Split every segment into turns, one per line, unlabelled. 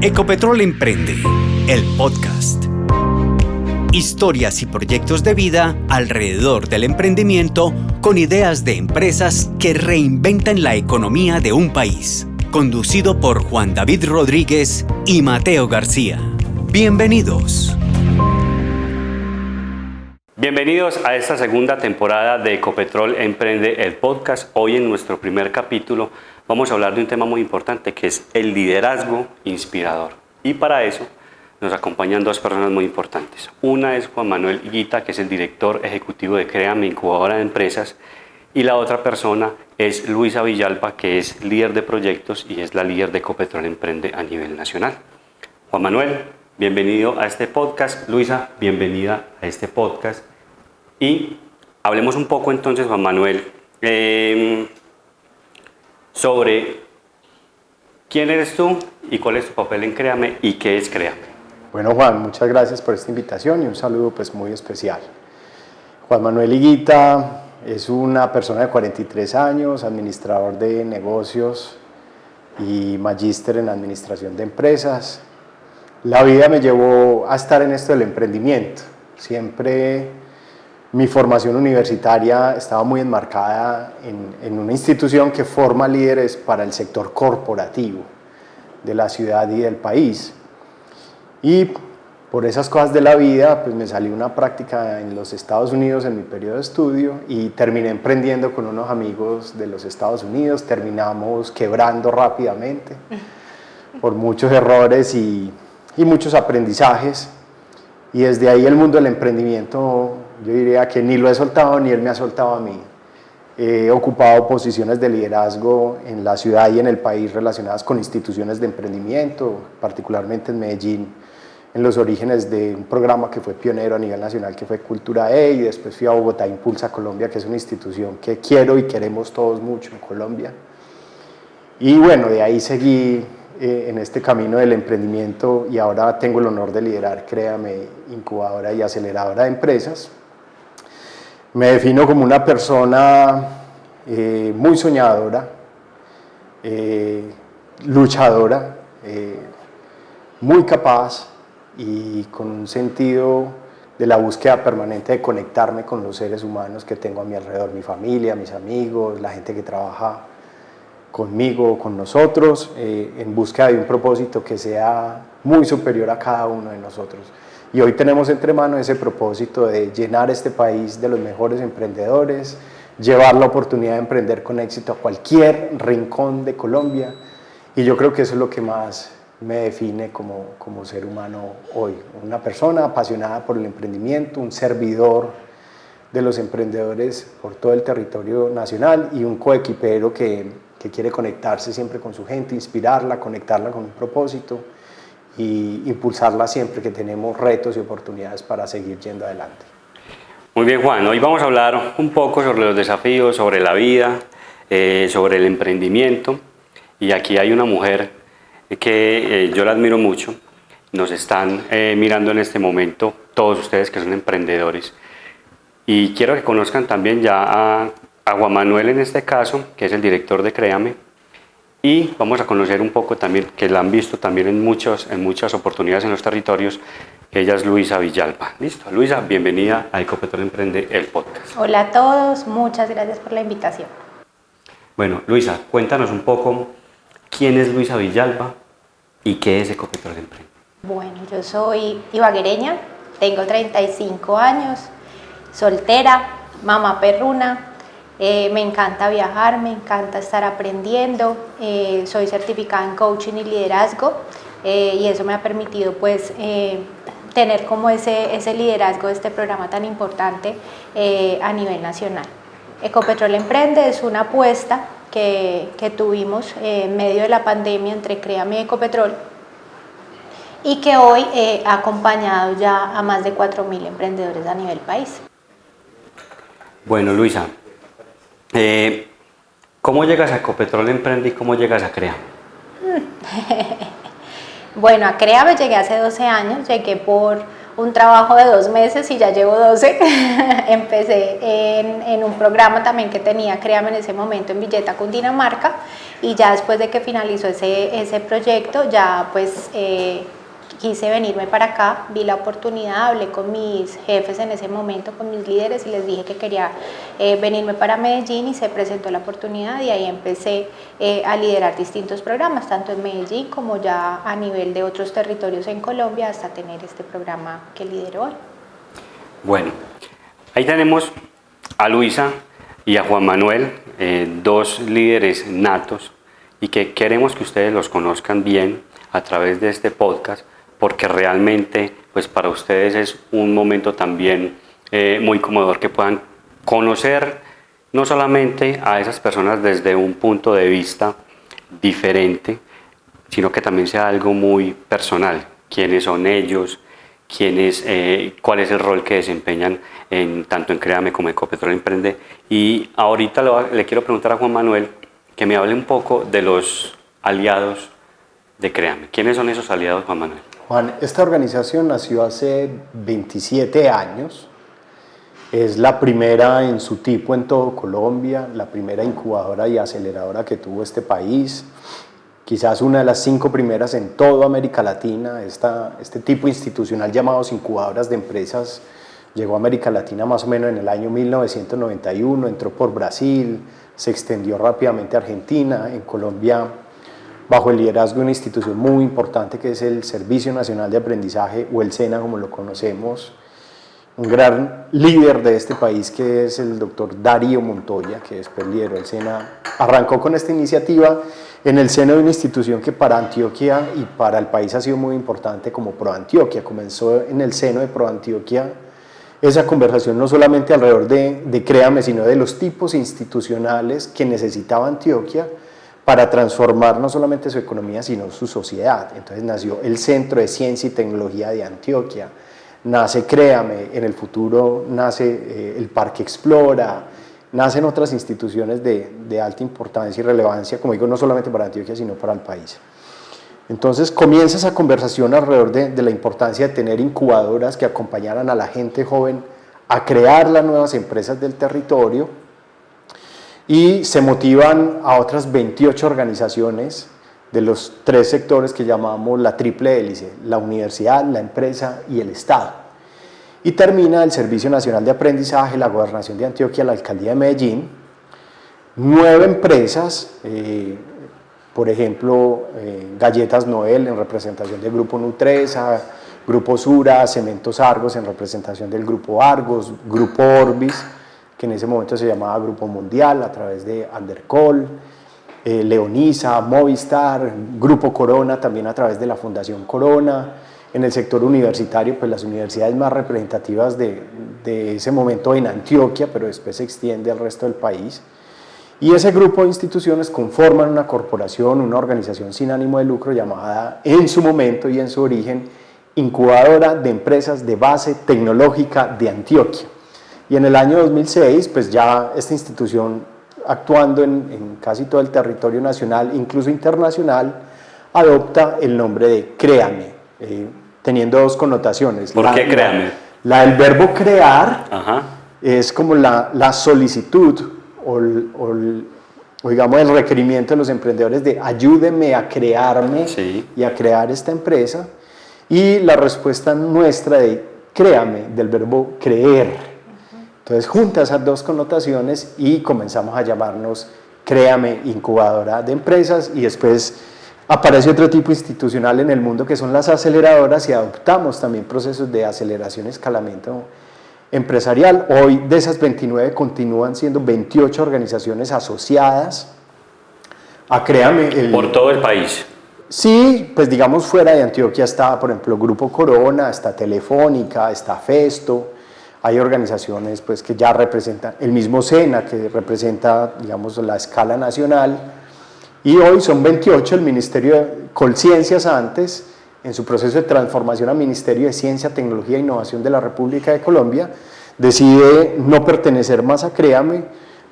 Ecopetrol Emprende, el podcast. Historias y proyectos de vida alrededor del emprendimiento con ideas de empresas que reinventan la economía de un país. Conducido por Juan David Rodríguez y Mateo García. Bienvenidos.
Bienvenidos a esta segunda temporada de Ecopetrol Emprende, el podcast. Hoy en nuestro primer capítulo vamos a hablar de un tema muy importante que es el liderazgo inspirador. Y para eso nos acompañan dos personas muy importantes. Una es Juan Manuel Higuita, que es el director ejecutivo de Créame, incubadora de empresas. Y la otra persona es Luisa Villalba, que es líder de proyectos y es la líder de Ecopetrol Emprende a nivel nacional. Juan Manuel, bienvenido a este podcast. Luisa, bienvenida a este podcast. Y hablemos un poco entonces, Juan Manuel, sobre quién eres tú y cuál es tu papel en Créame y qué es Créame.
Bueno, Juan, muchas gracias por esta invitación y un saludo pues muy especial. Juan Manuel Higuita es una persona de 43 años, administrador de negocios y magíster en administración de empresas. La vida me llevó a estar en esto del emprendimiento. Siempre mi formación universitaria estaba muy enmarcada en una institución que forma líderes para el sector corporativo de la ciudad y del país. Y por esas cosas de la vida, pues me salió una práctica en los Estados Unidos en mi periodo de estudio y terminé emprendiendo con unos amigos de los Estados Unidos. Terminamos quebrando rápidamente por muchos errores y muchos aprendizajes. Y desde ahí el mundo del emprendimiento, yo diría que ni lo he soltado ni él me ha soltado a mí. He ocupado posiciones de liderazgo en la ciudad y en el país relacionadas con instituciones de emprendimiento, particularmente en Medellín, en los orígenes de un programa que fue pionero a nivel nacional, que fue Cultura E, y después fui a Bogotá Impulsa Colombia, que es una institución que quiero y queremos todos mucho en Colombia. Y bueno, de ahí seguí en este camino del emprendimiento y ahora tengo el honor de liderar Créame, incubadora y aceleradora de empresas. Me defino como una persona muy soñadora, luchadora, muy capaz y con un sentido de la búsqueda permanente de conectarme con los seres humanos que tengo a mi alrededor, mi familia, mis amigos, la gente que trabaja conmigo, con nosotros, en búsqueda de un propósito que sea muy superior a cada uno de nosotros. Y hoy tenemos entre manos ese propósito de llenar este país de los mejores emprendedores, llevar la oportunidad de emprender con éxito a cualquier rincón de Colombia. Y yo creo que eso es lo que más me define como ser humano hoy. Una persona apasionada por el emprendimiento, un servidor de los emprendedores por todo el territorio nacional y un coequipero que quiere conectarse siempre con su gente, inspirarla, conectarla con un propósito y impulsarla siempre que tenemos retos y oportunidades para seguir yendo adelante.
Muy bien, Juan, hoy vamos a hablar un poco sobre los desafíos, sobre la vida, sobre el emprendimiento. Y aquí hay una mujer que yo la admiro mucho. Nos están mirando en este momento todos ustedes que son emprendedores. Y quiero que conozcan también ya a Juan Manuel en este caso, que es el director de Créame. Y vamos a conocer un poco también, que la han visto también en muchas oportunidades en los territorios, que ella es Luisa Villalba. Listo, Luisa, bienvenida a Ecopetrol Emprende, el podcast.
Hola a todos, muchas gracias por la invitación.
Bueno, Luisa, cuéntanos un poco quién es Luisa Villalba y qué es Ecopetrol Emprende.
Bueno, yo soy ibaguereña, tengo 35 años, soltera, mamá perruna. Me encanta viajar, me encanta estar aprendiendo, soy certificada en coaching y liderazgo y eso me ha permitido pues tener como ese liderazgo de este programa tan importante a nivel nacional. Ecopetrol Emprende es una apuesta que tuvimos en medio de la pandemia entre Créame y Ecopetrol y que hoy ha acompañado ya a más de 4.000 emprendedores a nivel país.
Bueno, Luisa, ¿cómo llegas a Ecopetrol Emprende y cómo llegas a Créame?
Bueno, a Créame llegué hace 12 años, llegué por un trabajo de 2 meses y ya llevo 12. Empecé en un programa también que tenía, créame, en ese momento en Villeta, Cundinamarca, y ya después de que finalizó ese proyecto, ya pues quise venirme para acá, vi la oportunidad, hablé con mis jefes en ese momento, con mis líderes, y les dije que quería venirme para Medellín, y se presentó la oportunidad, y ahí empecé a liderar distintos programas, tanto en Medellín como ya a nivel de otros territorios en Colombia, hasta tener este programa que lidero hoy.
Bueno, ahí tenemos a Luisa y a Juan Manuel, 2 líderes natos, y que queremos que ustedes los conozcan bien a través de este podcast, porque realmente pues para ustedes es un momento también muy conmovedor que puedan conocer no solamente a esas personas desde un punto de vista diferente, sino que también sea algo muy personal, quiénes son ellos, cuál es el rol que desempeñan tanto en Créame como en Ecopetrol Emprende. Y ahorita le quiero preguntar a Juan Manuel que me hable un poco de los aliados de Créame. ¿Quiénes son esos aliados, Juan Manuel?
Juan, esta organización nació hace 27 años, es la primera en su tipo en todo Colombia, la primera incubadora y aceleradora que tuvo este país, quizás una de las 5 primeras en toda América Latina. Este tipo institucional llamados incubadoras de empresas llegó a América Latina más o menos en el año 1991, entró por Brasil, se extendió rápidamente a Argentina, en Colombia, bajo el liderazgo de una institución muy importante que es el Servicio Nacional de Aprendizaje, o el SENA como lo conocemos. Un gran líder de este país que es el doctor Darío Montoya, que después lideró el SENA, arrancó con esta iniciativa en el seno de una institución que para Antioquia y para el país ha sido muy importante, como ProAntioquia. Comenzó en el seno de ProAntioquia esa conversación no solamente alrededor de Créame, sino de los tipos institucionales que necesitaba Antioquia para transformar no solamente su economía, sino su sociedad. Entonces nació el Centro de Ciencia y Tecnología de Antioquia, nace Créame, en el futuro nace el Parque Explora, nacen otras instituciones de alta importancia y relevancia, como digo, no solamente para Antioquia, sino para el país. Entonces comienza esa conversación alrededor de la importancia de tener incubadoras que acompañaran a la gente joven a crear las nuevas empresas del territorio, y se motivan a otras 28 organizaciones de los 3 sectores que llamamos la triple hélice: la universidad, la empresa y el Estado. Y termina el Servicio Nacional de Aprendizaje, la Gobernación de Antioquia, la Alcaldía de Medellín, 9 empresas, por ejemplo, Galletas Noel en representación del Grupo Nutresa, Grupo Sura, Cementos Argos en representación del Grupo Argos, Grupo Orbis, que en ese momento se llamaba Grupo Mundial a través de Andercol, Leonisa, Movistar, Grupo Corona también a través de la Fundación Corona. En el sector universitario, pues las universidades más representativas de ese momento en Antioquia, pero después se extiende al resto del país. Y ese grupo de instituciones conforman una corporación, una organización sin ánimo de lucro llamada en su momento y en su origen Incubadora de Empresas de Base Tecnológica de Antioquia. Y en el año 2006, pues ya esta institución, actuando en casi todo el territorio nacional, incluso internacional, adopta el nombre de Créame, teniendo 2 connotaciones.
¿Por qué Créame?
La del verbo crear.
Ajá.
Es como la solicitud o digamos el requerimiento de los emprendedores de ayúdenme a crearme, sí, y a crear esta empresa, y la respuesta nuestra de Créame, del verbo creer. Entonces junta esas 2 connotaciones y comenzamos a llamarnos Créame Incubadora de Empresas, y después aparece otro tipo institucional en el mundo que son las aceleradoras, y adoptamos también procesos de aceleración y escalamiento empresarial. Hoy de esas 29 continúan siendo 28 organizaciones asociadas a Créame.
¿Por todo el país?
Sí, pues digamos fuera de Antioquia está, por ejemplo, Grupo Corona, está Telefónica, está Festo. Hay organizaciones pues, que ya representan, el mismo SENA, que representa, digamos, la escala nacional, y hoy son 28. El Ministerio de Colciencias antes, en su proceso de transformación al Ministerio de Ciencia, Tecnología e Innovación de la República de Colombia, decide no pertenecer más a Créame,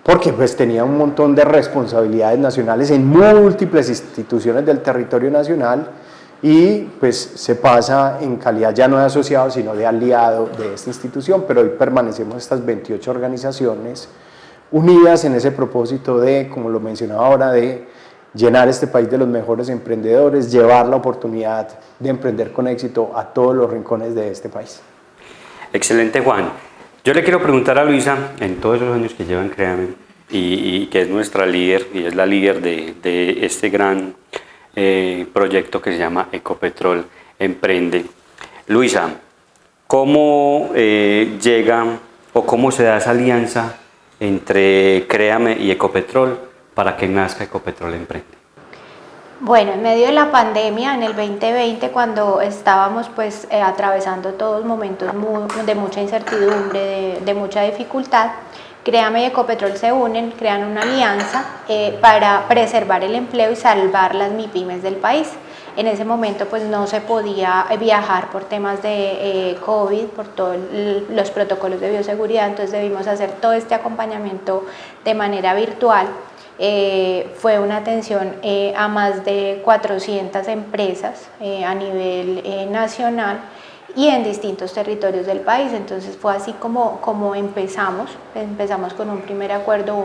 porque pues tenía un montón de responsabilidades nacionales en múltiples instituciones del territorio nacional, y pues se pasa en calidad ya no de asociado, sino de aliado de esta institución, pero hoy permanecemos estas 28 organizaciones unidas en ese propósito de, como lo mencionaba ahora, de llenar este país de los mejores emprendedores, llevar la oportunidad de emprender con éxito a todos los rincones de este país.
Excelente, Juan. Yo le quiero preguntar a Luisa, en todos esos años que lleva en Créame, y que es nuestra líder, y es la líder de este gran proyecto que se llama Ecopetrol Emprende. Luisa, ¿cómo llega o cómo se da esa alianza entre Créame y Ecopetrol para que nazca Ecopetrol Emprende?
Bueno, en medio de la pandemia, en el 2020, cuando estábamos pues atravesando todos momentos de mucha incertidumbre, de mucha dificultad, Créame y Ecopetrol se unen, crean una alianza para preservar el empleo y salvar las MIPYMES del país. En ese momento pues no se podía viajar por temas de COVID, por todos los protocolos de bioseguridad, entonces debimos hacer todo este acompañamiento de manera virtual. Fue una atención a más de 400 empresas a nivel nacional y en distintos territorios del país. Entonces fue así como empezamos con un primer acuerdo,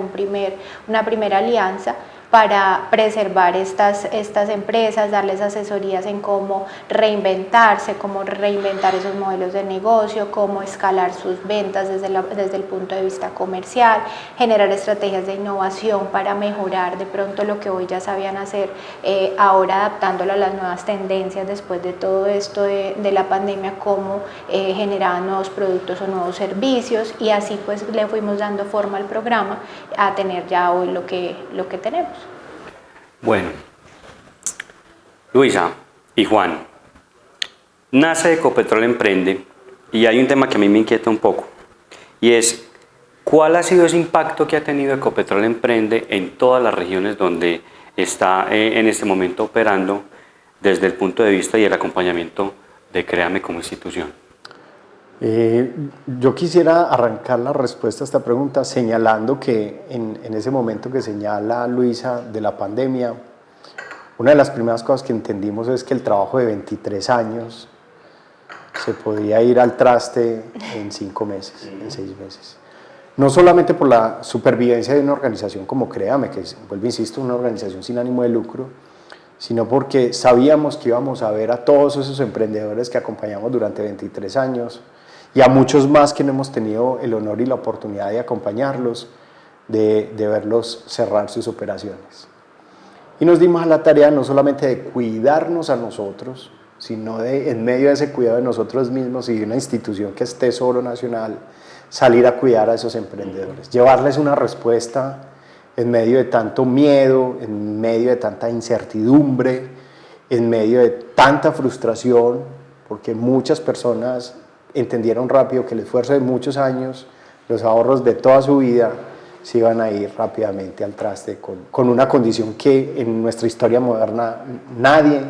una primera alianza para preservar estas empresas, darles asesorías en cómo reinventarse, cómo reinventar esos modelos de negocio, cómo escalar sus ventas desde el punto de vista comercial, generar estrategias de innovación para mejorar de pronto lo que hoy ya sabían hacer, ahora adaptándolo a las nuevas tendencias después de todo esto de la pandemia, cómo generaban nuevos productos o nuevos servicios, y así pues le fuimos dando forma al programa a tener ya hoy lo que tenemos.
Bueno, Luisa y Juan, nace Ecopetrol Emprende y hay un tema que a mí me inquieta un poco, y es ¿cuál ha sido ese impacto que ha tenido Ecopetrol Emprende en todas las regiones donde está en este momento operando desde el punto de vista y el acompañamiento de Créame como institución?
Yo quisiera arrancar la respuesta a esta pregunta señalando que en ese momento que señala Luisa de la pandemia, una de las primeras cosas que entendimos es que el trabajo de 23 años se podía ir al traste en 5 meses, en 6 meses. No solamente por la supervivencia de una organización como Créame, que vuelvo, insisto, una organización sin ánimo de lucro, sino porque sabíamos que íbamos a ver a todos esos emprendedores que acompañamos durante 23 años, y a muchos más que no hemos tenido el honor y la oportunidad de acompañarlos, de verlos cerrar sus operaciones. Y nos dimos a la tarea no solamente de cuidarnos a nosotros, sino de, en medio de ese cuidado de nosotros mismos y de una institución que es Tesoro Nacional, salir a cuidar a esos emprendedores, llevarles una respuesta en medio de tanto miedo, en medio de tanta incertidumbre, en medio de tanta frustración, porque muchas personas entendieron rápido que el esfuerzo de muchos años, los ahorros de toda su vida, se iban a ir rápidamente al traste con una condición que en nuestra historia moderna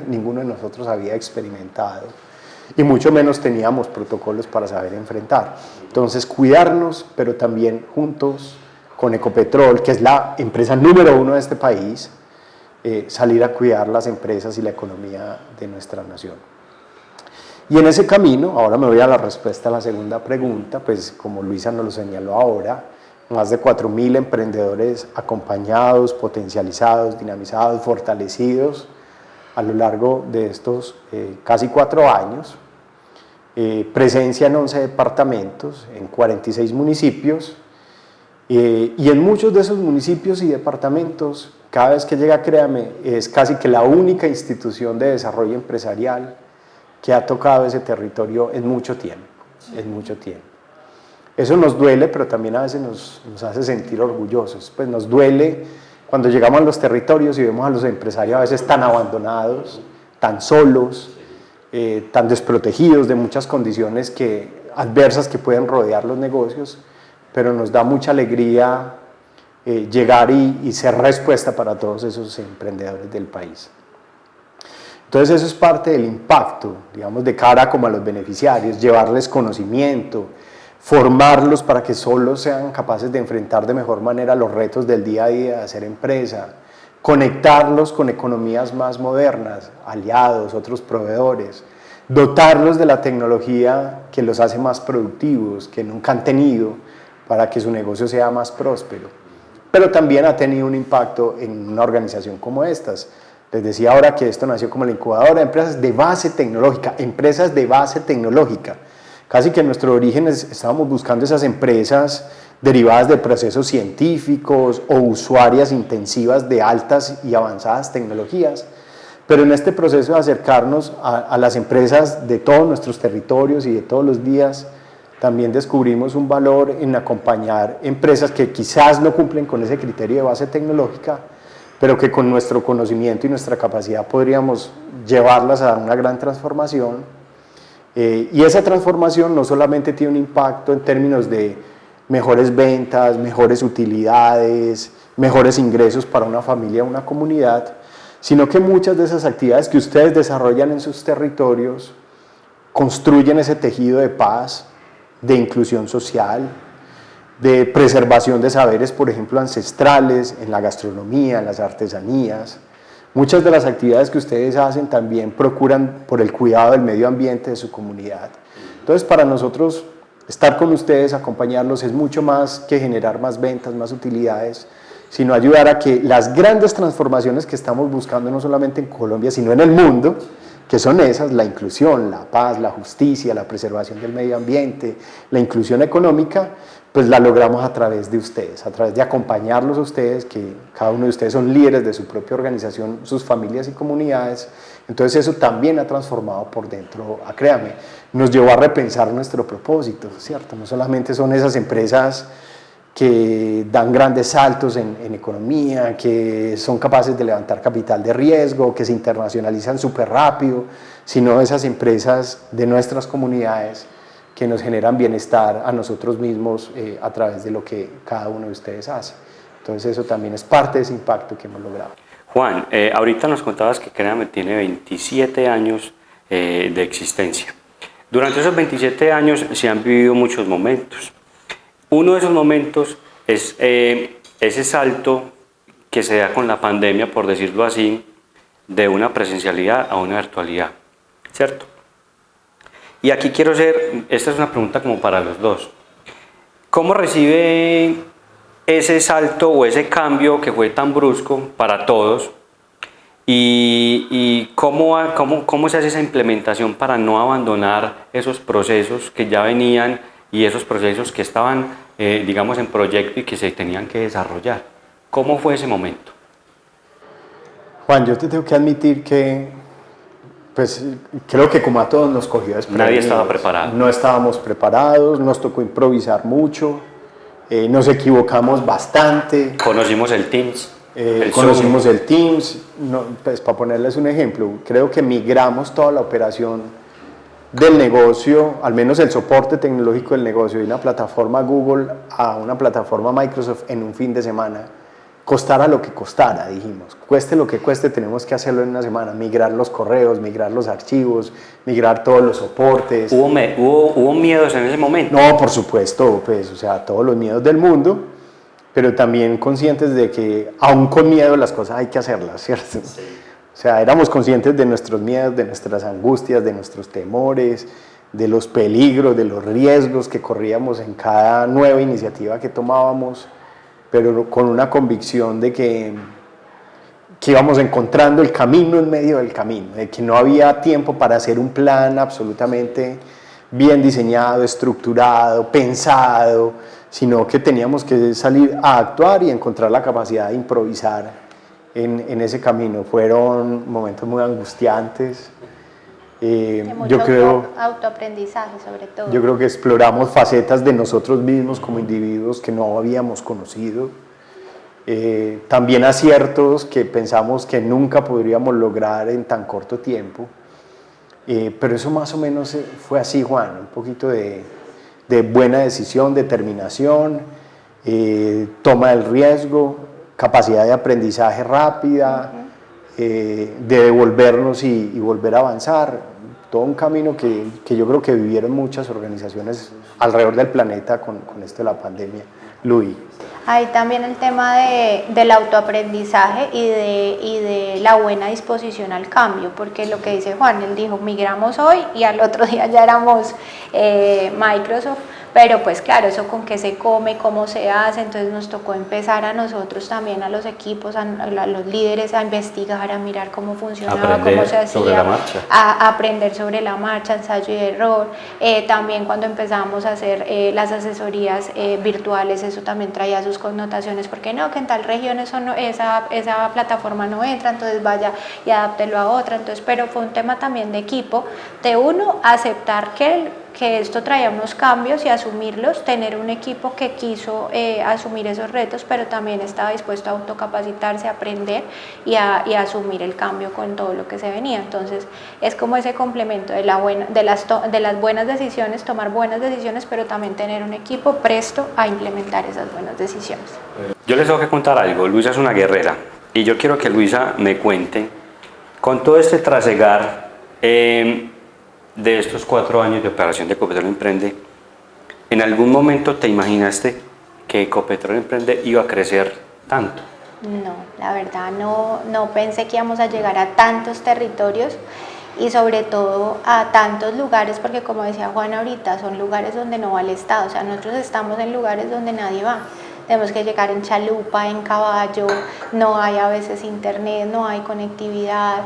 ninguno de nosotros había experimentado, y mucho menos teníamos protocolos para saber enfrentar. Entonces, cuidarnos, pero también juntos con Ecopetrol, que es la empresa número 1 de este país, salir a cuidar las empresas y la economía de nuestra nación. Y en ese camino, ahora me voy a la respuesta a la segunda pregunta, pues como Luisa nos lo señaló ahora, más de 4.000 emprendedores acompañados, potencializados, dinamizados, fortalecidos a lo largo de estos casi 4 años, presencia en 11 departamentos, en 46 municipios, y en muchos de esos municipios y departamentos, cada vez que llega Créame, es casi que la única institución de desarrollo empresarial que ha tocado ese territorio en mucho tiempo, Eso nos duele, pero también a veces nos hace sentir orgullosos. Pues nos duele cuando llegamos a los territorios y vemos a los empresarios a veces tan abandonados, tan solos, tan desprotegidos de muchas condiciones adversas que pueden rodear los negocios, pero nos da mucha alegría llegar y ser respuesta para todos esos emprendedores del país. Entonces eso es parte del impacto, digamos, de cara como a los beneficiarios, llevarles conocimiento, formarlos para que solos sean capaces de enfrentar de mejor manera los retos del día a día de hacer empresa, conectarlos con economías más modernas, aliados, otros proveedores, dotarlos de la tecnología que los hace más productivos, que nunca han tenido, para que su negocio sea más próspero. Pero también ha tenido un impacto en una organización como estas. Les decía ahora que esto nació como la incubadora de empresas de base tecnológica, empresas de base tecnológica. Casi que en nuestro origen estábamos buscando esas empresas derivadas de procesos científicos o usuarias intensivas de altas y avanzadas tecnologías. Pero en este proceso de acercarnos a las empresas de todos nuestros territorios y de todos los días, también descubrimos un valor en acompañar empresas que quizás no cumplen con ese criterio de base tecnológica, pero que con nuestro conocimiento y nuestra capacidad podríamos llevarlas a una gran transformación. Y esa transformación no solamente tiene un impacto en términos de mejores ventas, mejores utilidades, mejores ingresos para una familia o una comunidad, sino que muchas de esas actividades que ustedes desarrollan en sus territorios construyen ese tejido de paz, de inclusión social, de preservación de saberes, por ejemplo, ancestrales, en la gastronomía, en las artesanías. Muchas de las actividades que ustedes hacen también procuran por el cuidado del medio ambiente de su comunidad. Entonces, para nosotros, estar con ustedes, acompañarlos, es mucho más que generar más ventas, más utilidades, sino ayudar a que las grandes transformaciones que estamos buscando, no solamente en Colombia, sino en el mundo, que son esas, la inclusión, la paz, la justicia, la preservación del medio ambiente, la inclusión económica, pues la logramos a través de ustedes, a través de acompañarlos a ustedes, que cada uno de ustedes son líderes de su propia organización, sus familias y comunidades. Entonces eso también ha transformado por dentro, créame, nos llevó a repensar nuestro propósito, ¿cierto? No solamente son esas empresas que dan grandes saltos en economía, que son capaces de levantar capital de riesgo, que se internacionalizan súper rápido, sino esas empresas de nuestras comunidades que nos generan bienestar a nosotros mismos a través de lo que cada uno de ustedes hace. Entonces eso también es parte de ese impacto que hemos logrado.
Juan, ahorita nos contabas que Créame tiene 27 años de existencia. Durante esos 27 años se han vivido muchos momentos. Uno de esos momentos es ese salto que se da con la pandemia, por decirlo así, de una presencialidad a una virtualidad, ¿cierto? Y aquí esta es una pregunta como para los dos. ¿Cómo recibe ese salto o ese cambio que fue tan brusco para todos? ¿Y cómo se hace esa implementación para no abandonar esos procesos que ya venían y esos procesos que estaban, digamos, en proyecto y que se tenían que desarrollar? ¿Cómo fue ese momento?
Juan, yo te tengo que admitir que, pues, creo que como a todos nos cogió desprevenidos.
Nadie estaba preparado.
No estábamos preparados, nos tocó improvisar mucho, nos equivocamos bastante.
Conocimos el Teams.
Conocimos el Teams. No, pues, para ponerles un ejemplo, creo que migramos toda la operación del negocio, al menos el soporte tecnológico del negocio, de una plataforma Google a una plataforma Microsoft en un fin de semana, costara lo que costara, dijimos, cueste lo que cueste, tenemos que hacerlo en una semana, migrar los correos, migrar los archivos, migrar todos los soportes.
¿Hubo miedos en ese momento?
No, por supuesto, pues, o sea, todos los miedos del mundo, pero también conscientes de que aún con miedo las cosas hay que hacerlas, ¿cierto? Sí. O sea, éramos conscientes de nuestros miedos, de nuestras angustias, de nuestros temores, de los peligros, de los riesgos que corríamos en cada nueva iniciativa que tomábamos, pero con una convicción de que íbamos encontrando el camino en medio del camino, de que no había tiempo para hacer un plan absolutamente bien diseñado, estructurado, pensado, sino que teníamos que salir a actuar y encontrar la capacidad de improvisar en ese camino. Fueron momentos muy angustiantes. Yo creo
autoaprendizaje sobre todo.
Yo creo que exploramos facetas de nosotros mismos como individuos que no habíamos conocido. También aciertos que pensamos que nunca podríamos lograr en tan corto tiempo. Pero eso más o menos fue así, Juan, un poquito de buena decisión, determinación, toma del riesgo, capacidad de aprendizaje rápida, de devolvernos y volver a avanzar. Todo un camino que yo creo que vivieron muchas organizaciones alrededor del planeta con esto de la pandemia. Luis.
Hay también el tema del autoaprendizaje y de la buena disposición al cambio, porque lo que dice Juan, él dijo, migramos hoy y al otro día ya éramos Microsoft, pero pues claro, eso con qué se come, cómo se hace, entonces nos tocó empezar a nosotros también, a los equipos, a los líderes, a investigar, a mirar cómo funcionaba, cómo se hacía,
sobre la marcha.
a aprender sobre la marcha, ensayo y error. También cuando empezamos a hacer las asesorías virtuales, eso también traía sus connotaciones, porque no, que en tal región eso no, esa plataforma no entra, entonces vaya y adáptelo a otra, entonces, pero fue un tema también de equipo, de uno, aceptar que esto traía unos cambios y asumirlos, tener un equipo que quiso asumir esos retos, pero también estaba dispuesto a autocapacitarse, a aprender y a asumir el cambio con todo lo que se venía. Entonces es como ese complemento de las buenas decisiones, tomar buenas decisiones, pero también tener un equipo presto a implementar esas buenas decisiones.
Yo les tengo que contar algo. Luisa es una guerrera y yo quiero que Luisa me cuente, con todo este trasegar de estos 4 años de operación de Ecopetrol Emprende, ¿en algún momento te imaginaste que Ecopetrol Emprende iba a crecer tanto?
No, la verdad no pensé que íbamos a llegar a tantos territorios y sobre todo a tantos lugares, porque como decía Juan ahorita, son lugares donde no va el Estado, o sea, nosotros estamos en lugares donde nadie va. Tenemos que llegar en chalupa, en caballo, no hay a veces internet, no hay conectividad,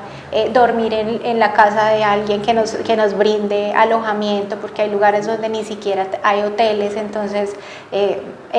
dormir en la casa de alguien que nos brinde alojamiento, porque hay lugares donde ni siquiera hay hoteles, entonces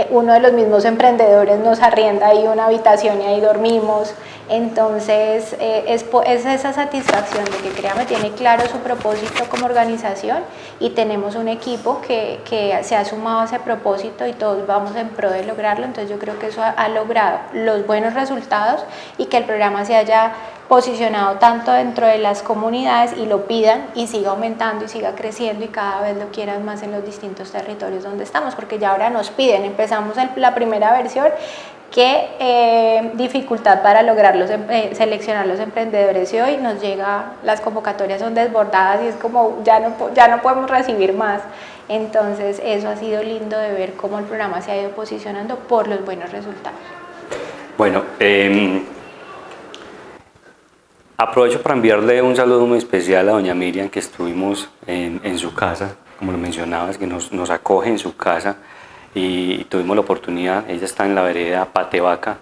uno de los mismos emprendedores nos arrienda ahí una habitación y ahí dormimos. Entonces es esa satisfacción de que Créame tiene claro su propósito como organización y tenemos un equipo que se ha sumado a ese propósito y todos vamos en pro de lograrlo. Entonces yo creo que eso ha logrado los buenos resultados y que el programa se haya posicionado tanto dentro de las comunidades y lo pidan y siga aumentando y siga creciendo y cada vez lo quieran más en los distintos territorios donde estamos, porque ya ahora nos piden, empezamos la primera versión, qué dificultad para lograr seleccionar los emprendedores y hoy nos llega, las convocatorias son desbordadas y es como ya no podemos recibir más. Entonces eso ha sido lindo de ver cómo el programa se ha ido posicionando por los buenos resultados.
Bueno, aprovecho para enviarle un saludo muy especial a doña Miriam, que estuvimos en su casa, como lo mencionabas, que nos acoge en su casa y tuvimos la oportunidad. Ella está en la vereda Patevaca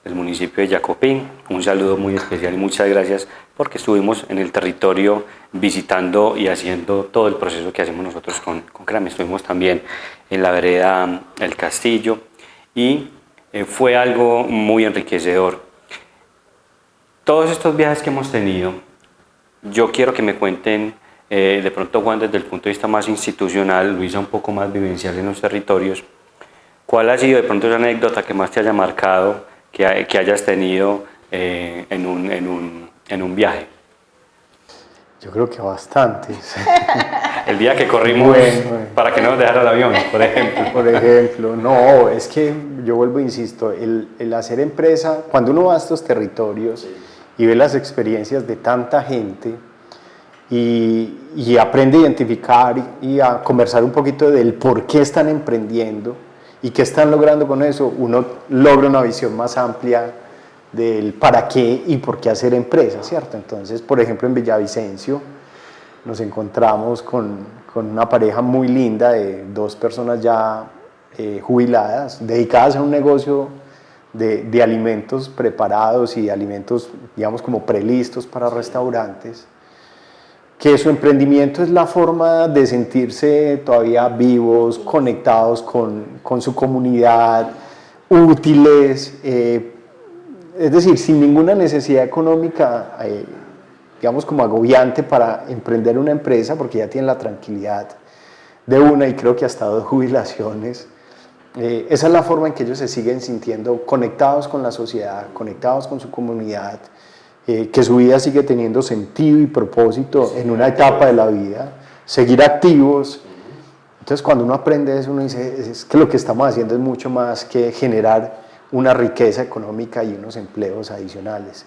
del municipio de Yacopín. Un saludo muy especial y muchas gracias, porque estuvimos en el territorio visitando y haciendo todo el proceso que hacemos nosotros con Créame. Estuvimos también en la vereda El Castillo y fue algo muy enriquecedor. Todos estos viajes que hemos tenido, yo quiero que me cuenten, de pronto Juan desde el punto de vista más institucional, Luisa un poco más vivencial en los territorios, ¿cuál ha sido de pronto esa anécdota que más te haya marcado, que hayas tenido en un viaje?
Yo creo que bastantes.
El día que corrimos para que no nos dejara el avión, por ejemplo.
Por ejemplo, no, es que yo vuelvo e insisto, el hacer empresa, cuando uno va a estos territorios y ve las experiencias de tanta gente y aprende a identificar y a conversar un poquito del por qué están emprendiendo y qué están logrando con eso, uno logra una visión más amplia del para qué y por qué hacer empresa, ¿cierto? Entonces, por ejemplo, en Villavicencio nos encontramos con una pareja muy linda de 2 personas ya jubiladas, dedicadas a un negocio de alimentos preparados y alimentos, digamos, como prelistos para restaurantes, que su emprendimiento es la forma de sentirse todavía vivos, conectados con su comunidad, útiles, es decir, sin ninguna necesidad económica, digamos como agobiante para emprender una empresa, porque ya tienen la tranquilidad de una y creo que hasta 2 jubilaciones. Esa es la forma en que ellos se siguen sintiendo conectados con la sociedad, conectados con su comunidad, que su vida sigue teniendo sentido y propósito en una etapa de la vida, seguir activos. Entonces cuando uno aprende eso, uno dice, es que lo que estamos haciendo es mucho más que generar una riqueza económica y unos empleos adicionales.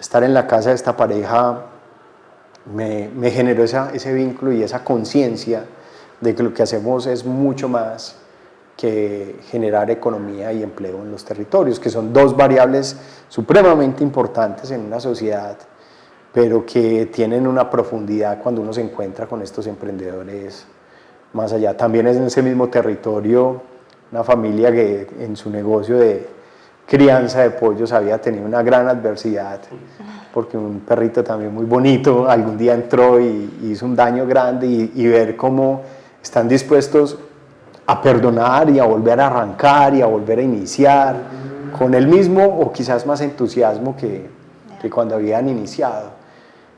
Estar en la casa de esta pareja me generó ese vínculo y esa conciencia de que lo que hacemos es mucho más que generar economía y empleo en los territorios, que son dos variables supremamente importantes en una sociedad, pero que tienen una profundidad cuando uno se encuentra con estos emprendedores más allá. También es en ese mismo territorio una familia que en su negocio de crianza de pollos había tenido una gran adversidad, porque un perrito también muy bonito algún día entró y hizo un daño grande, y ver cómo están dispuestos a perdonar y a volver a arrancar y a volver a iniciar con el mismo o quizás más entusiasmo que cuando habían iniciado.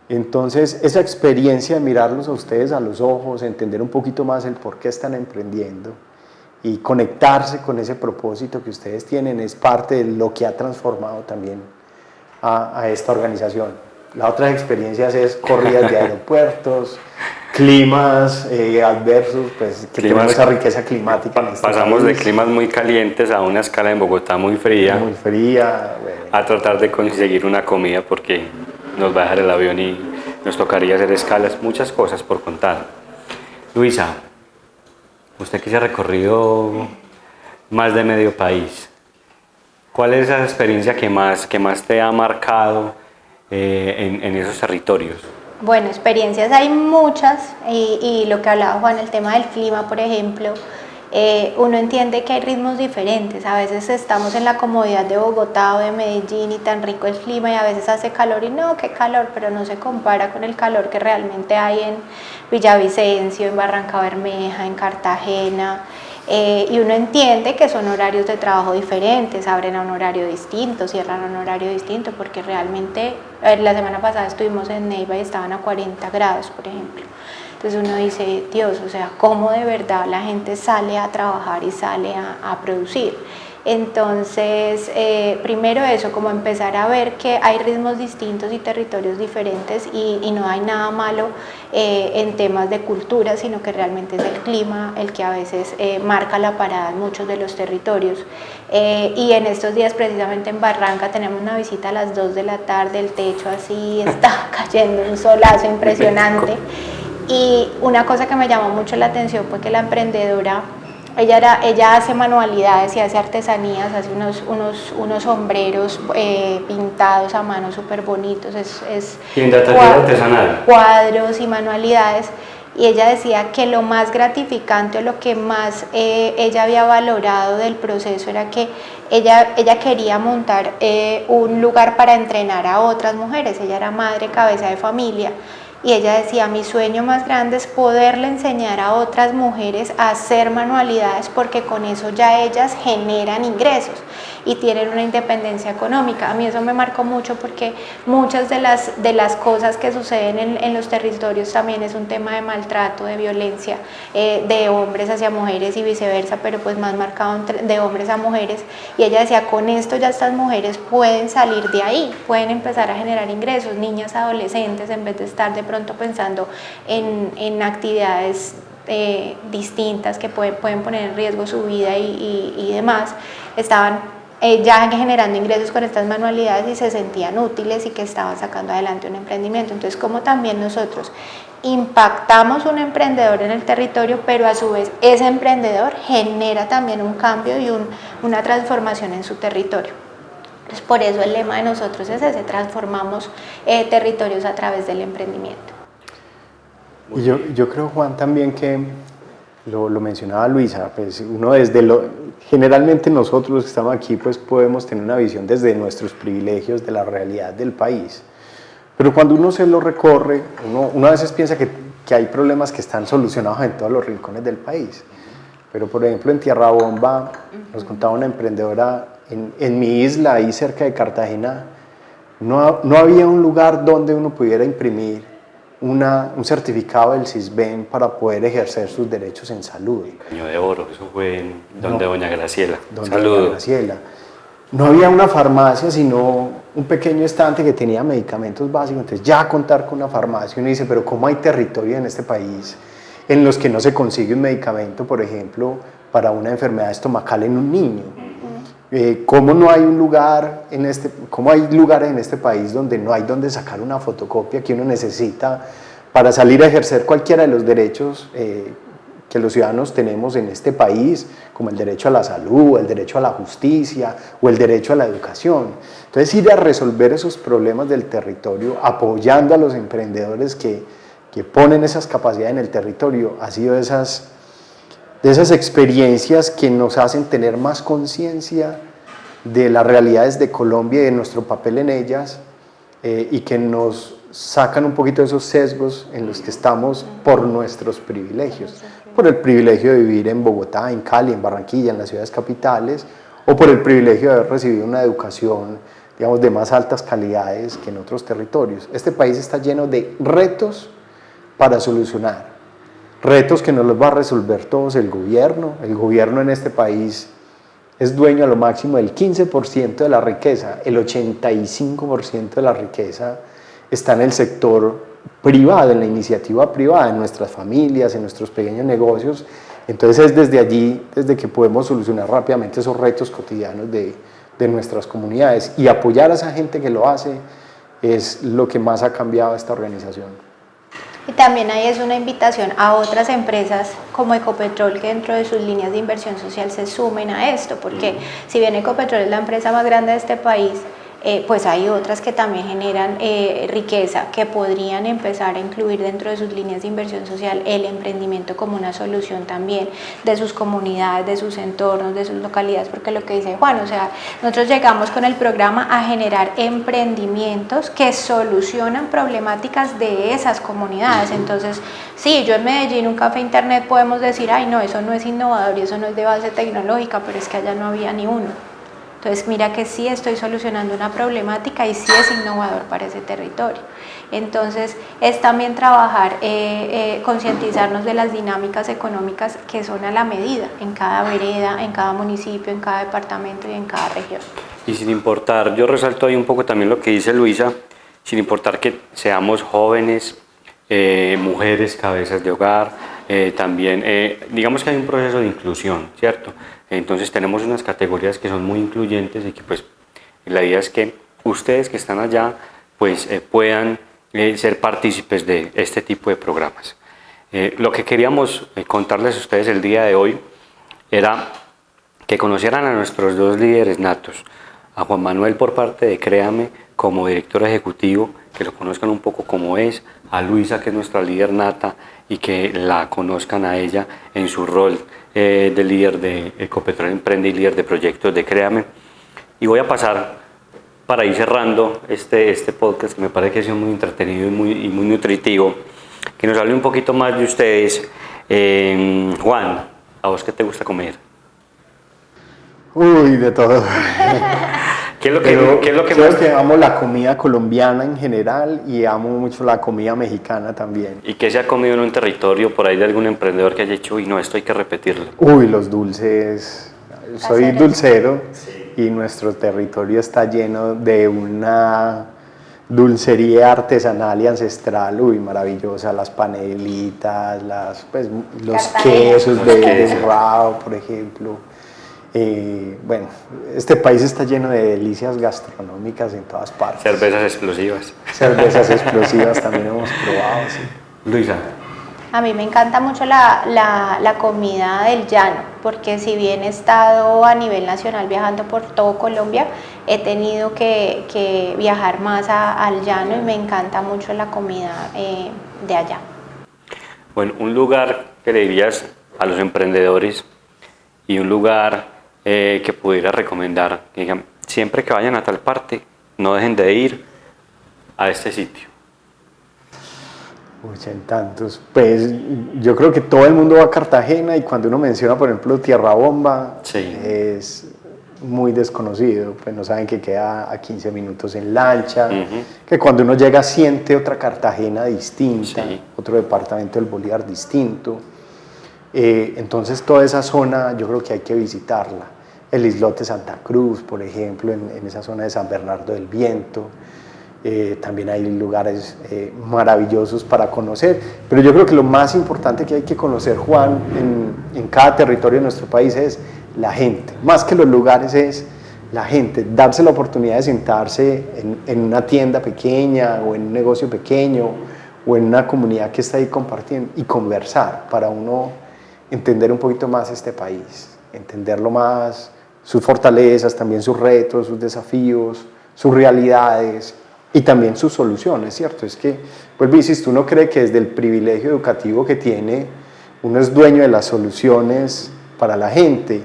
Entonces, esa experiencia de mirarlos a ustedes a los ojos, entender un poquito más el por qué están emprendiendo y conectarse con ese propósito que ustedes tienen es parte de lo que ha transformado también a esta organización. Las otras experiencias es corridas de aeropuertos, climas adversos, pues que tenemos esa riqueza climática en este
pasamos
país.
de climas muy calientes a una escala en Bogotá muy fría.
Muy fría. Bueno.
A tratar de conseguir una comida porque nos va a dejar el avión y nos tocaría hacer escalas, muchas cosas por contar. Luisa, usted que se ha recorrido más de medio país, ¿cuál es esa experiencia que más te ha marcado en esos territorios?
Bueno, experiencias hay muchas y lo que hablaba Juan, el tema del clima, por ejemplo, uno entiende que hay ritmos diferentes. A veces estamos en la comodidad de Bogotá o de Medellín y tan rico el clima y a veces hace calor y no, qué calor, pero no se compara con el calor que realmente hay en Villavicencio, en Barrancabermeja, en Cartagena. Y uno entiende que son horarios de trabajo diferentes, abren a un horario distinto, cierran a un horario distinto, porque realmente la semana pasada estuvimos en Neiva y estaban a 40 grados, por ejemplo. Entonces uno dice, Dios, o sea, ¿cómo de verdad la gente sale a trabajar y sale a producir? Entonces, primero eso, como empezar a ver que hay ritmos distintos y territorios diferentes y no hay nada malo en temas de cultura, sino que realmente es el clima el que a veces marca la parada en muchos de los territorios. Y en estos días, precisamente en Barranca, tenemos una visita a las 2 de la tarde, el techo así está cayendo un solazo impresionante. Y una cosa que me llamó mucho la atención fue que la emprendedora, ella hace manualidades y hace artesanías, hace unos sombreros pintados a mano súper bonitos,
artesanal.
Cuadros y manualidades. Y ella decía que lo más gratificante o lo que más ella había valorado del proceso era que ella quería montar un lugar para entrenar a otras mujeres. Ella era madre, cabeza de familia. Y ella decía, mi sueño más grande es poderle enseñar a otras mujeres a hacer manualidades porque con eso ya ellas generan ingresos y tienen una independencia económica. A mí eso me marcó mucho porque muchas de las cosas que suceden en los territorios también es un tema de maltrato, de violencia de hombres hacia mujeres y viceversa, pero pues más marcado de hombres a mujeres. Y ella decía, con esto ya estas mujeres pueden salir de ahí, pueden empezar a generar ingresos, niñas, adolescentes, en vez de estar de pronto pensando en actividades distintas que pueden poner en riesgo su vida y demás, estaban ya generando ingresos con estas manualidades y se sentían útiles y que estaban sacando adelante un emprendimiento. Entonces, como también nosotros impactamos un emprendedor en el territorio, pero a su vez ese emprendedor genera también un cambio y una transformación en su territorio. Entonces, por eso el lema de nosotros es ese, transformamos territorios a través del emprendimiento.
Y yo creo, Juan, también que lo mencionaba Luisa, pues uno generalmente nosotros que estamos aquí pues podemos tener una visión desde nuestros privilegios de la realidad del país, pero cuando uno se lo recorre, uno a veces piensa que hay problemas que están solucionados en todos los rincones del país, pero por ejemplo en Tierra Bomba nos contaba una emprendedora en mi isla, ahí cerca de Cartagena, no había un lugar donde uno pudiera imprimir un certificado del CISBEN para poder ejercer sus derechos en salud.
Año de oro, eso fue donde doña Graciela.
Doña Graciela. No había una farmacia, sino un pequeño estante que tenía medicamentos básicos. Entonces ya contar con una farmacia, uno dice, pero ¿cómo hay territorio en este país en los que no se consigue un medicamento, por ejemplo, para una enfermedad estomacal en un niño? ¿Cómo no hay un lugar cómo hay lugares en este país donde no hay donde sacar una fotocopia que uno necesita para salir a ejercer cualquiera de los derechos que los ciudadanos tenemos en este país, como el derecho a la salud, el derecho a la justicia o el derecho a la educación. Entonces, ir a resolver esos problemas del territorio, apoyando a los emprendedores que ponen esas capacidades en el territorio, ha sido de esas experiencias que nos hacen tener más conciencia de las realidades de Colombia y de nuestro papel en ellas, y que nos sacan un poquito de esos sesgos en los que estamos por nuestros privilegios, por el privilegio de vivir en Bogotá, en Cali, en Barranquilla, en las ciudades capitales, o por el privilegio de haber recibido una educación, digamos, de más altas calidades que en otros territorios. Este país está lleno de retos para solucionar, retos que no los va a resolver todos el gobierno. El gobierno en este país es dueño a lo máximo del 15% de la riqueza, el 85% de la riqueza está en el sector privado, en la iniciativa privada, en nuestras familias, en nuestros pequeños negocios. Entonces es desde allí, desde que podemos solucionar rápidamente esos retos cotidianos de nuestras comunidades, y apoyar a esa gente que lo hace es lo que más ha cambiado esta organización.
Y también ahí es una invitación a otras empresas como Ecopetrol, que dentro de sus líneas de inversión social se sumen a esto, porque si bien Ecopetrol es la empresa más grande de este país, pues hay otras que también generan riqueza, que podrían empezar a incluir dentro de sus líneas de inversión social el emprendimiento como una solución también de sus comunidades, de sus entornos, de sus localidades, porque lo que dice Juan, o sea, nosotros llegamos con el programa a generar emprendimientos que solucionan problemáticas de esas comunidades. Entonces, sí, yo en Medellín, un café internet, podemos decir, ay no, eso no es innovador y eso no es de base tecnológica, pero es que allá no había ni uno. Entonces, mira que sí estoy solucionando una problemática y sí es innovador para ese territorio. Entonces, es también trabajar, concientizarnos de las dinámicas económicas que son a la medida en cada vereda, en cada municipio, en cada departamento y en cada región.
Y sin importar, yo resalto ahí un poco también lo que dice Luisa, sin importar que seamos jóvenes, mujeres, cabezas de hogar, también digamos que hay un proceso de inclusión, ¿cierto? Entonces tenemos unas categorías que son muy incluyentes y que pues la idea es que ustedes que están allá pues puedan ser partícipes de este tipo de programas. Lo que queríamos contarles a ustedes el día de hoy era que conocieran a nuestros dos líderes natos, a Juan Manuel por parte de Créame como director ejecutivo, que lo conozcan un poco como es, a Luisa, que es nuestra líder nata, y que la conozcan a ella en su rol de líder de Ecopetrol Emprende y líder de proyectos de Créame. Y voy a pasar, para ir cerrando este podcast, que me parece que ha sido muy entretenido y muy nutritivo, que nos hable un poquito más de ustedes. Juan, ¿a vos qué te gusta comer?
Uy, de todo.
¿Qué es lo que
Creo
más?
que amo la comida colombiana en general y amo mucho la comida mexicana también.
¿Y qué se ha comido en un territorio por ahí de algún emprendedor que haya dicho, uy, no, esto hay que repetirlo?
Uy, los dulces. Soy
Caseros.
dulcero y nuestro territorio está lleno de una dulcería artesanal y ancestral, uy, maravillosa, las panelitas, los
Cartagena.
quesos
Los
de
quesos.
Urrao, por ejemplo. Bueno, este país está lleno de delicias gastronómicas en todas partes.
Cervezas explosivas.
Cervezas explosivas también hemos probado, sí.
Luisa.
A mí me encanta mucho la comida del llano, porque si bien he estado a nivel nacional viajando por todo Colombia, he tenido que viajar más al llano y me encanta mucho la comida de allá.
Bueno, un lugar que le dirías a los emprendedores y un lugar que pudiera recomendar, que digan, siempre que vayan a tal parte, no dejen de ir a este sitio.
Uy, en tantos. Pues yo creo que todo el mundo va a Cartagena y cuando uno menciona, por ejemplo, Tierra Bomba,
Sí.
es muy desconocido. Pues no saben que queda a 15 minutos en lancha, que cuando uno llega siente otra Cartagena distinta,
Sí.
otro departamento del Bolívar distinto. Entonces toda esa zona yo creo que hay que visitarla. El islote Santa Cruz, por ejemplo, en esa zona de San Bernardo del Viento. También hay lugares maravillosos para conocer, pero yo creo que lo más importante que hay que conocer, Juan, en cada territorio de nuestro país es la gente. Más que los lugares es la gente, darse la oportunidad de sentarse en una tienda pequeña o en un negocio pequeño o en una comunidad que está ahí compartiendo y conversar para uno entender un poquito más este país, entenderlo más, sus fortalezas, también sus retos, sus desafíos, sus realidades y también sus soluciones, ¿cierto? Es que, vuelvo y insisto, uno cree que desde el privilegio educativo que tiene, uno es dueño de las soluciones para la gente,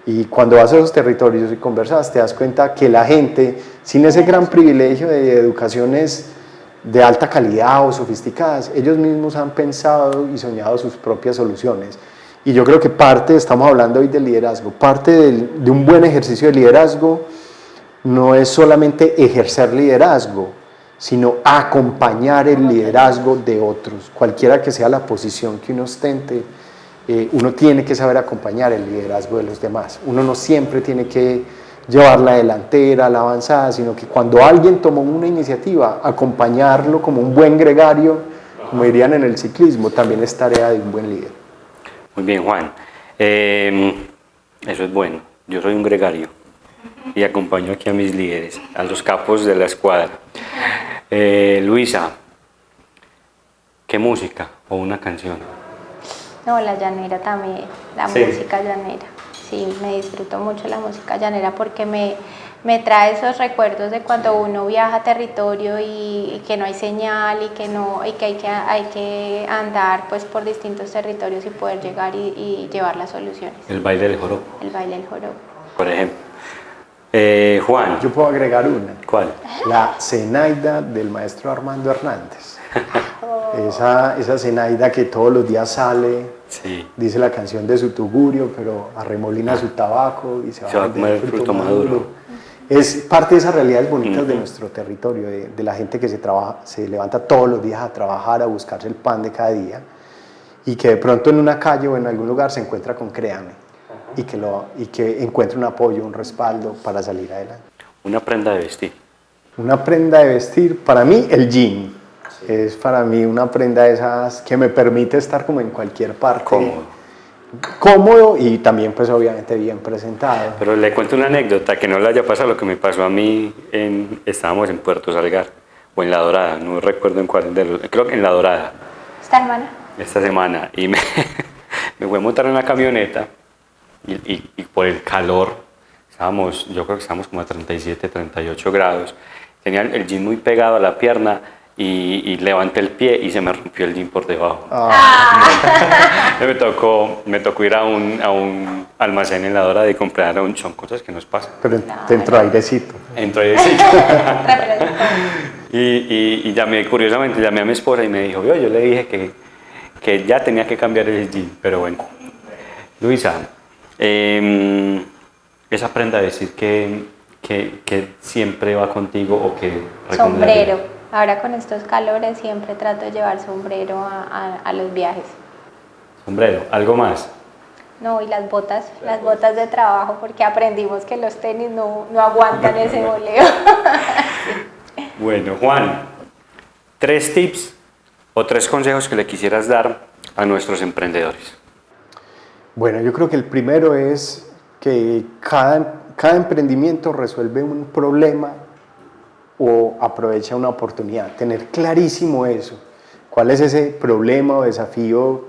y cuando vas a esos territorios y conversas te das cuenta que la gente, sin ese gran privilegio de educaciones de alta calidad o sofisticadas, ellos mismos han pensado y soñado sus propias soluciones. Y yo creo que estamos hablando hoy del liderazgo, parte de un buen ejercicio de liderazgo no es solamente ejercer liderazgo, sino acompañar el liderazgo de otros. Cualquiera que sea la posición que uno ostente, uno tiene que saber acompañar el liderazgo de los demás. Uno no siempre tiene que llevar la delantera, la avanzada, sino que cuando alguien tomó una iniciativa, acompañarlo como un buen gregario, como dirían en el ciclismo, también es tarea de un buen líder.
Muy bien, Juan. Eso es bueno. Yo soy un gregario y acompaño aquí a mis líderes, a los capos de la escuadra. Luisa, ¿qué música o una canción?
No, la llanera también, la
Sí.
música llanera. Sí, me disfruto mucho la música llanera porque me trae esos recuerdos de cuando uno viaja a territorio y que no hay señal y que hay que andar pues por distintos territorios y poder llegar y llevar las soluciones.
El baile del joropo,
El baile del joropo.
por ejemplo. Juan,
Yo puedo agregar una.
¿cuál?
La Zenaida del maestro Armando Hernández. Esa Zenaida que todos los días sale,
Sí.
dice la canción de su tugurio, pero arremolina su tabaco y se va a
comer el fruto maduro.
Es parte de esas realidades bonitas de nuestro territorio, de la gente que se levanta todos los días a trabajar, a buscarse el pan de cada día, y que de pronto en una calle o en algún lugar se encuentra con Créame, y que encuentra un apoyo, un respaldo para salir adelante.
Una prenda de vestir.
Una prenda de vestir, para mí el jean, es para mí una prenda de esas que me permite estar como en cualquier parte. Cómodo y también pues obviamente bien presentado.
Pero le cuento una anécdota que no le haya pasado lo que me pasó a mí. Estábamos en Puerto Salgar o en La Dorada, no recuerdo en cuál, creo que en La Dorada.
¿Esta semana?
Esta semana, y me voy a montar en una camioneta y por el calor, yo creo que estábamos como a 37, 38 grados, tenía el jean muy pegado a la pierna y levanté el pie y se me rompió el jean por debajo. Me tocó ir a un almacén en La Dorada y comprar son cosas que nos pasan.
Pero dentro airecito.
Entró ahí, sí. y curiosamente llamé a mi esposa y me dijo, yo le dije que ya tenía que cambiar el jean, pero bueno. Luisa, esa prenda de decir que siempre va contigo o que recomendaría.
Sombrero. Ahora con estos calores siempre trato de llevar sombrero a los viajes.
Sombrero, ¿algo más?
No, y las botas de trabajo, porque aprendimos que los tenis no aguantan ese boleo.
Bueno, Juan, 3 tips o 3 consejos que le quisieras dar a nuestros emprendedores.
Bueno, yo creo que el primero es que cada emprendimiento resuelve un problema o aprovecha una oportunidad. Tener clarísimo eso. ¿Cuál es ese problema o desafío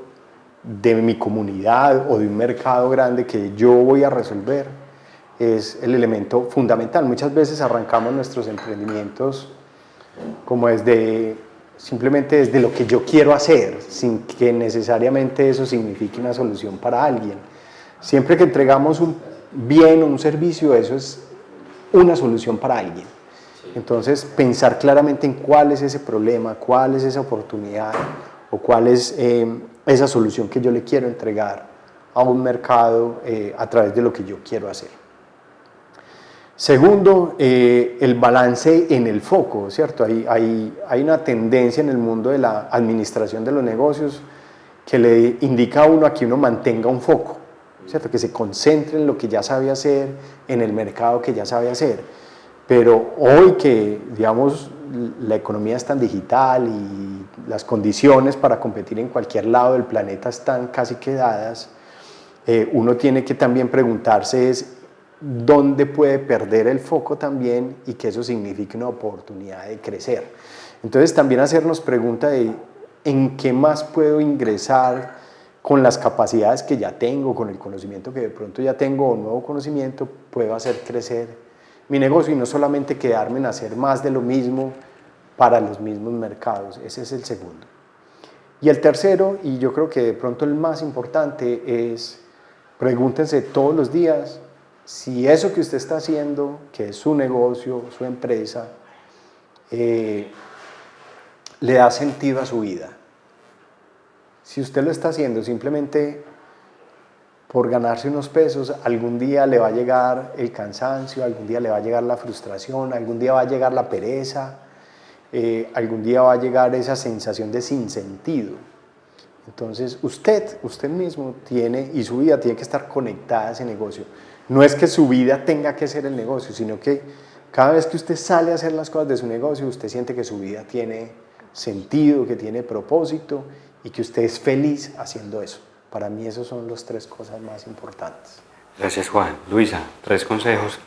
de mi comunidad o de un mercado grande que yo voy a resolver? Es el elemento fundamental. Muchas veces arrancamos nuestros emprendimientos como simplemente desde lo que yo quiero hacer, sin que necesariamente eso signifique una solución para alguien. Siempre que entregamos un bien o un servicio, eso es una solución para alguien. Entonces, pensar claramente en cuál es ese problema, cuál es esa oportunidad o cuál es esa solución que yo le quiero entregar a un mercado a través de lo que yo quiero hacer. Segundo, el balance en el foco, ¿cierto? Hay una tendencia en el mundo de la administración de los negocios que le indica a uno a que uno mantenga un foco, ¿cierto? Que se concentre en lo que ya sabe hacer, en el mercado que ya sabe hacer. Pero hoy que, digamos, la economía es tan digital y las condiciones para competir en cualquier lado del planeta están casi que dadas, uno tiene que también preguntarse dónde puede perder el foco también y que eso signifique una oportunidad de crecer. Entonces también hacernos pregunta de en qué más puedo ingresar con las capacidades que ya tengo, con el conocimiento que de pronto ya tengo o nuevo conocimiento, puedo hacer crecer mi negocio y no solamente quedarme en hacer más de lo mismo para los mismos mercados. Ese es el segundo. Y el tercero, y yo creo que de pronto el más importante, es pregúntense todos los días si eso que usted está haciendo, que es su negocio, su empresa, le da sentido a su vida. Si usted lo está haciendo simplemente por ganarse unos pesos, algún día le va a llegar el cansancio, algún día le va a llegar la frustración, algún día va a llegar la pereza, algún día va a llegar esa sensación de sinsentido. Entonces usted mismo tiene, y su vida tiene que estar conectada a ese negocio. No es que su vida tenga que ser el negocio, sino que cada vez que usted sale a hacer las cosas de su negocio, usted siente que su vida tiene sentido, que tiene propósito y que usted es feliz haciendo eso. Para mí esos son las tres cosas más importantes.
Gracias, Juan. Luisa, 3 consejos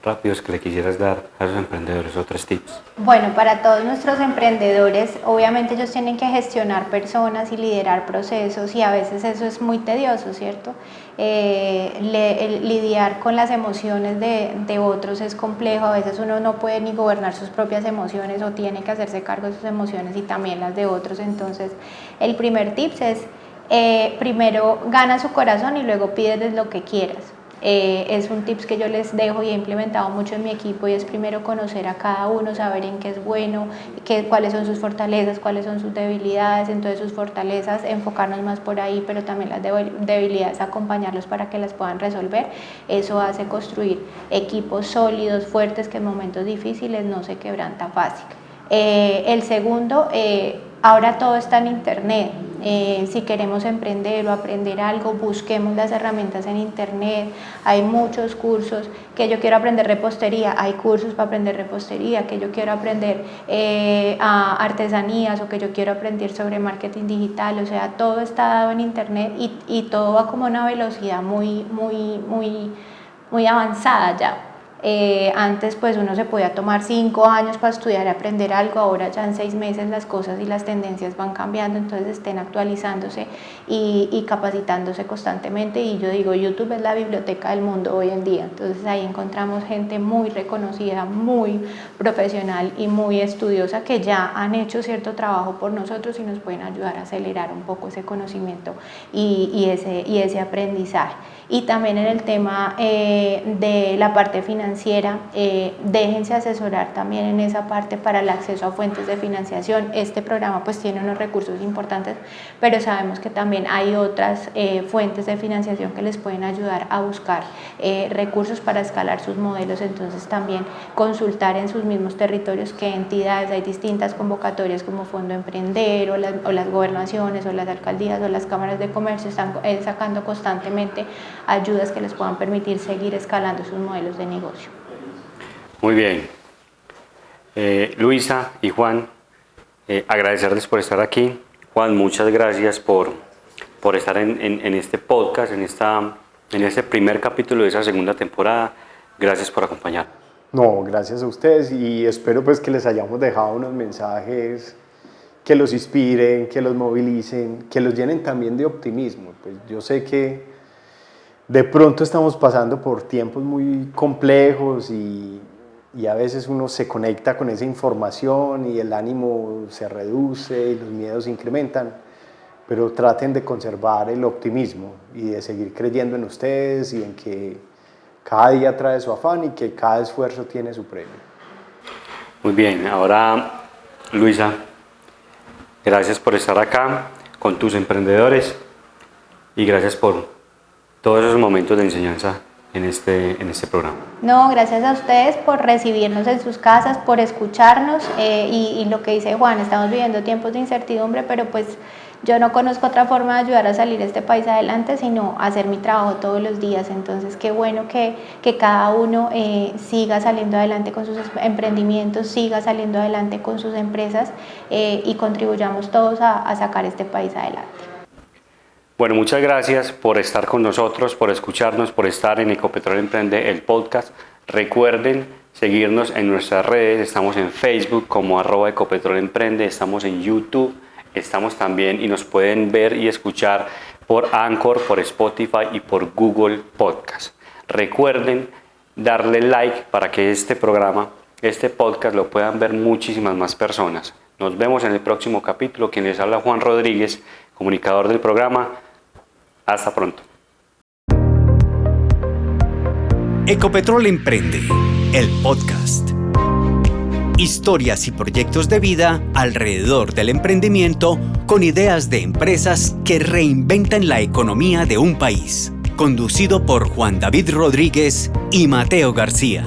rápidos que le quisieras dar a los emprendedores o 3 tips.
Bueno, para todos nuestros emprendedores, obviamente ellos tienen que gestionar personas y liderar procesos y a veces eso es muy tedioso, ¿cierto? Lidiar con las emociones de otros es complejo, a veces uno no puede ni gobernar sus propias emociones o tiene que hacerse cargo de sus emociones y también las de otros. Entonces, el primer tip es, primero gana su corazón y luego pídeles lo que quieras. Es un tips que yo les dejo y he implementado mucho en mi equipo y es primero conocer a cada uno, saber en qué es bueno, cuáles son sus fortalezas, cuáles son sus debilidades. Entonces sus fortalezas, enfocarnos más por ahí, pero también las debilidades, acompañarlos para que las puedan resolver. Eso hace construir equipos sólidos, fuertes, que en momentos difíciles no se quebrantan fácil. El segundo, ahora todo está en internet. Si queremos emprender o aprender algo, busquemos las herramientas en internet. Hay muchos cursos. Que yo quiero aprender repostería, hay cursos para aprender repostería. Que yo quiero aprender a artesanías o que yo quiero aprender sobre marketing digital. O sea, todo está dado en internet y todo va como a una velocidad muy avanzada ya. Antes pues uno se podía tomar 5 años para estudiar y aprender algo, ahora ya en 6 meses las cosas y las tendencias van cambiando, entonces estén actualizándose y capacitándose constantemente. Y yo digo, YouTube es la biblioteca del mundo hoy en día, entonces ahí encontramos gente muy reconocida, muy profesional y muy estudiosa que ya han hecho cierto trabajo por nosotros y nos pueden ayudar a acelerar un poco ese conocimiento y ese aprendizaje. Y también en el tema de la parte financiera, déjense asesorar también en esa parte para el acceso a fuentes de financiación. Este programa pues tiene unos recursos importantes, pero sabemos que también hay otras fuentes de financiación que les pueden ayudar a buscar recursos para escalar sus modelos. Entonces también consultar en sus mismos territorios qué entidades, hay distintas convocatorias como Fondo Emprender o las gobernaciones o las alcaldías o las cámaras de comercio están sacando constantemente ayudas que les puedan permitir seguir escalando sus modelos de negocio.
Muy bien. Luisa y Juan, agradecerles por estar aquí. Juan, muchas gracias por estar en este podcast, en este primer capítulo de esa segunda temporada. Gracias por acompañarnos.
No, gracias a ustedes y espero pues que les hayamos dejado unos mensajes que los inspiren, que los movilicen, que los llenen también de optimismo. Pues yo sé que de pronto estamos pasando por tiempos muy complejos y a veces uno se conecta con esa información y el ánimo se reduce y los miedos se incrementan, pero traten de conservar el optimismo y de seguir creyendo en ustedes y en que cada día trae su afán y que cada esfuerzo tiene su premio.
Muy bien, ahora Luisa, gracias por estar acá con tus emprendedores y gracias por todos esos momentos de enseñanza en este programa.
No, gracias a ustedes por recibirnos en sus casas, por escucharnos y lo que dice Juan, estamos viviendo tiempos de incertidumbre, pero pues yo no conozco otra forma de ayudar a salir este país adelante sino hacer mi trabajo todos los días. Entonces qué bueno que cada uno siga saliendo adelante con sus emprendimientos, siga saliendo adelante con sus empresas y contribuyamos todos a sacar este país adelante.
Bueno, muchas gracias por estar con nosotros, por escucharnos, por estar en Ecopetrol Emprende, el podcast. Recuerden seguirnos en nuestras redes, estamos en Facebook como @Ecopetrol Emprende, estamos en YouTube, estamos también y nos pueden ver y escuchar por Anchor, por Spotify y por Google Podcast. Recuerden darle like para que este programa, este podcast lo puedan ver muchísimas más personas. Nos vemos en el próximo capítulo. Quien les habla, Juan Rodríguez, comunicador del programa. Hasta pronto.
Ecopetrol Emprende, el podcast. Historias y proyectos de vida alrededor del emprendimiento con ideas de empresas que reinventan la economía de un país. Conducido por Juan David Rodríguez y Mateo García.